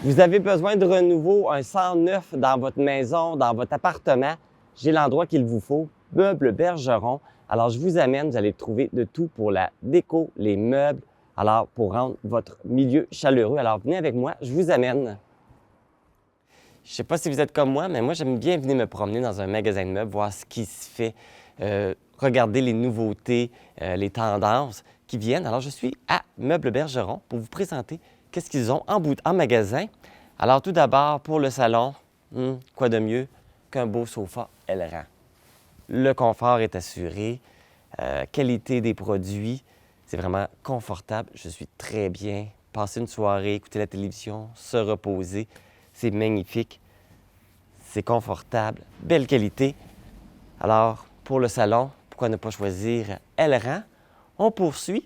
Vous avez besoin de renouveau, un 109 dans votre maison, dans votre appartement. J'ai l'endroit qu'il vous faut, Meubles Bergeron. Alors, je vous amène, vous allez trouver de tout pour la déco, les meubles, alors pour rendre votre milieu chaleureux. Alors, venez avec moi, je vous amène. Je ne sais pas si vous êtes comme moi, moi, j'aime bien venir me promener dans un magasin de meubles, voir ce qui se fait, regarder les nouveautés, les tendances qui viennent. Alors, je suis à Meubles Bergeron pour vous présenter qu'est-ce qu'ils ont en magasin. Alors, tout d'abord, pour le salon, quoi de mieux qu'un beau sofa Elran. Le confort est assuré, qualité des produits, c'est vraiment confortable. Je suis très bien. Passer une soirée, écouter la télévision, se reposer, c'est magnifique. C'est confortable, belle qualité. Alors, pour le salon, pourquoi ne pas choisir Elran? On poursuit.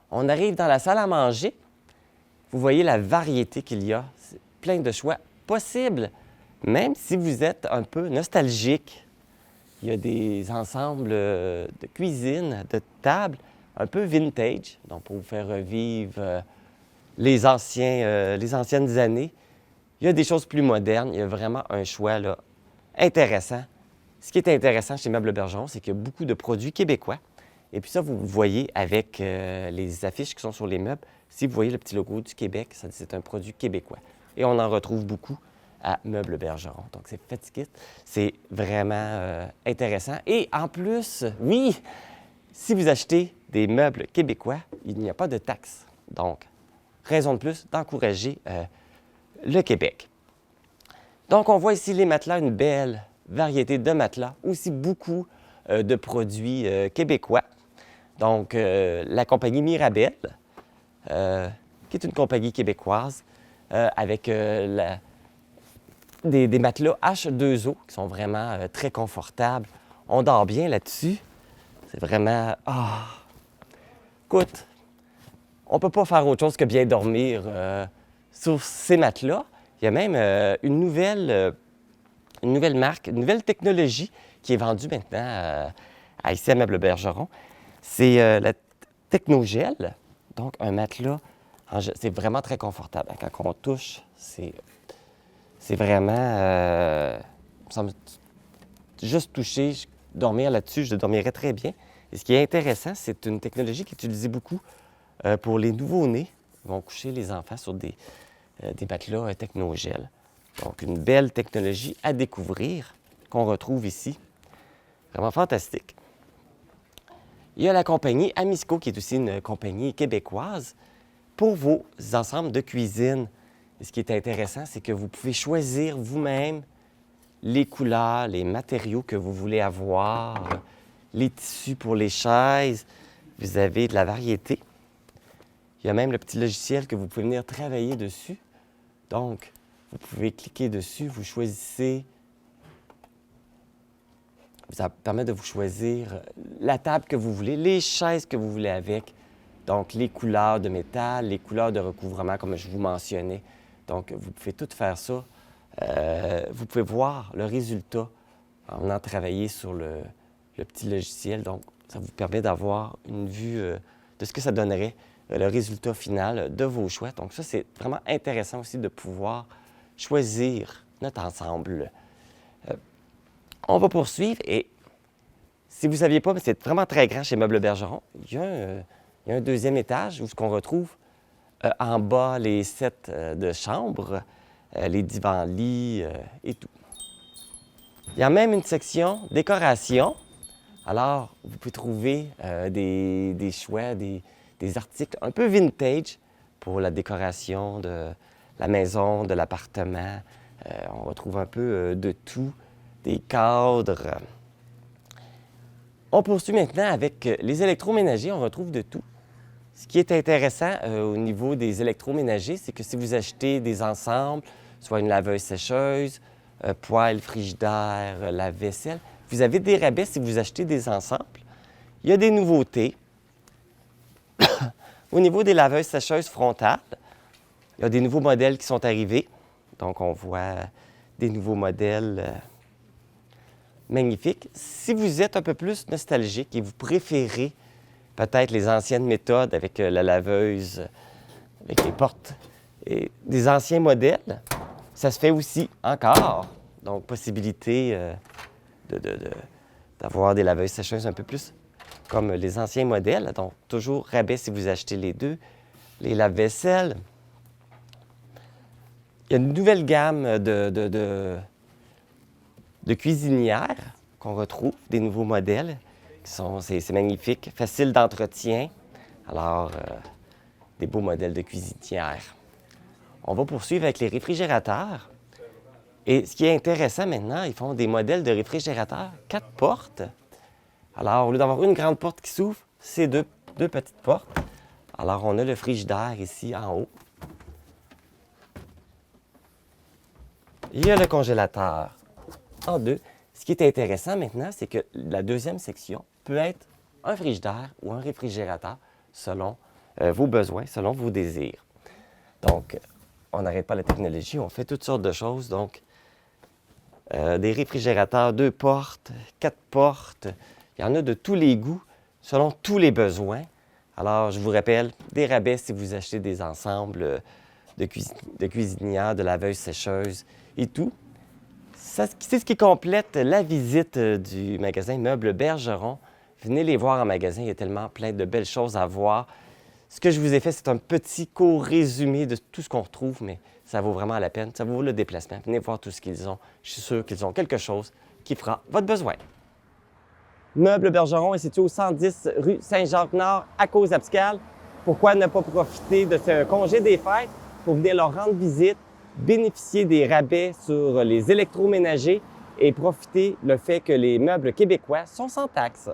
On arrive dans la salle à manger. Vous voyez la variété qu'il y a. C'est plein de choix possibles. Même si vous êtes un peu nostalgique, il y a des ensembles de cuisine, de tables, un peu vintage, donc pour vous faire revivre les anciennes années. Il y a des choses plus modernes. Il y a vraiment un choix là, intéressant. Ce qui est intéressant chez Meubles Bergeron, c'est qu'il y a beaucoup de produits québécois. Et puis ça, vous le voyez avec les affiches qui sont sur les meubles. Si vous voyez le petit logo du Québec, ça dit que c'est un produit québécois. Et on en retrouve beaucoup à Meubles Bergeron. Donc, c'est Fetikit. C'est vraiment intéressant. Et en plus, oui, si vous achetez des meubles québécois, il n'y a pas de taxes. Donc, raison de plus d'encourager le Québec. Donc, on voit ici les matelas, une belle variété de matelas. Aussi beaucoup de produits québécois. Donc, la compagnie Mirabel, qui est une compagnie québécoise, avec des matelas H2O qui sont vraiment très confortables. On dort bien là-dessus. C'est vraiment... Écoute, on ne peut pas faire autre chose que bien dormir sur ces matelas. Il y a même une nouvelle marque, une nouvelle technologie qui est vendue maintenant ici à Meubles Bergeron. C'est la Technogel, donc un matelas. C'est vraiment très confortable. Quand on touche, c'est vraiment... juste toucher, dormir là-dessus, je dormirais très bien. Et ce qui est intéressant, c'est une technologie qui est utilisée beaucoup pour les nouveau-nés. Ils vont coucher les enfants sur des matelas Technogel. Donc, une belle technologie à découvrir qu'on retrouve ici. Vraiment fantastique. Il y a la compagnie Amisco, qui est aussi une compagnie québécoise, pour vos ensembles de cuisine. Et ce qui est intéressant, c'est que vous pouvez choisir vous-même les couleurs, les matériaux que vous voulez avoir, les tissus pour les chaises. Vous avez de la variété. Il y a même le petit logiciel que vous pouvez venir travailler dessus. Donc, vous pouvez cliquer dessus, vous choisissez. Ça permet de vous choisir la table que vous voulez, les chaises que vous voulez avec. Donc, les couleurs de métal, les couleurs de recouvrement, comme je vous mentionnais. Donc, vous pouvez tout faire ça. Vous pouvez voir le résultat en venant travailler sur le petit logiciel. Donc, ça vous permet d'avoir une vue de ce que ça donnerait, le résultat final de vos choix. Donc, ça, c'est vraiment intéressant aussi de pouvoir choisir notre ensemble. On va poursuivre et si vous ne saviez pas, mais c'est vraiment très grand chez Meubles Bergeron. Il y a un deuxième étage où ce qu'on retrouve en bas les sets de chambres, les divans-lits et tout. Il y a même une section décoration. Alors, vous pouvez trouver des choix, des articles un peu vintage pour la décoration de la maison, de l'appartement. On retrouve un peu de tout, des cadres. On poursuit maintenant avec les électroménagers. On retrouve de tout. Ce qui est intéressant au niveau des électroménagers, c'est que si vous achetez des ensembles, soit une laveuse-sécheuse, poêle, frigidaire, lave-vaisselle, vous avez des rabais si vous achetez des ensembles. Il y a des nouveautés. Au niveau des laveuses-sécheuses frontales, il y a des nouveaux modèles qui sont arrivés. Donc, on voit des nouveaux modèles magnifiques. Si vous êtes un peu plus nostalgique et vous préférez peut-être les anciennes méthodes avec la laveuse, avec les portes Et des anciens modèles, ça se fait aussi encore. Donc, possibilité d'avoir des laveuses sécheuses un peu plus comme les anciens modèles. Donc, toujours rabais si vous achetez les deux. Les lave-vaisselle. Il y a une nouvelle gamme de cuisinières qu'on retrouve, des nouveaux modèles. C'est magnifique, facile d'entretien. Alors, des beaux modèles de cuisinières. On va poursuivre avec les réfrigérateurs. Et ce qui est intéressant maintenant, ils font des modèles de réfrigérateurs 4 portes. Alors, au lieu d'avoir une grande porte qui s'ouvre, c'est deux petites portes. Alors, on a le frigidaire ici en haut. Il y a le congélateur en deux. Ce qui est intéressant maintenant, c'est que la deuxième section peut être un frigidaire ou un réfrigérateur selon vos besoins, selon vos désirs. Donc, on n'arrête pas la technologie, on fait toutes sortes de choses. Donc, des réfrigérateurs 2 portes, 4 portes. Il y en a de tous les goûts, selon tous les besoins. Alors, je vous rappelle, des rabais si vous achetez des ensembles de cuisinières, de laveuses sécheuses et tout. C'est ce qui complète la visite du magasin Meubles Bergeron. Venez les voir en magasin, il y a tellement plein de belles choses à voir. Ce que je vous ai fait, c'est un petit court résumé de tout ce qu'on retrouve, mais ça vaut vraiment la peine. Ça vaut le déplacement. Venez voir tout ce qu'ils ont. Je suis sûr qu'ils ont quelque chose qui fera votre besoin. Meubles Bergeron est situé au 110 rue Saint-Jacques-Nord à Cause-Abscale. Pourquoi ne pas profiter de ce congé des fêtes pour venir leur rendre visite, bénéficier des rabais sur les électroménagers et profiter le fait que les meubles québécois sont sans taxe.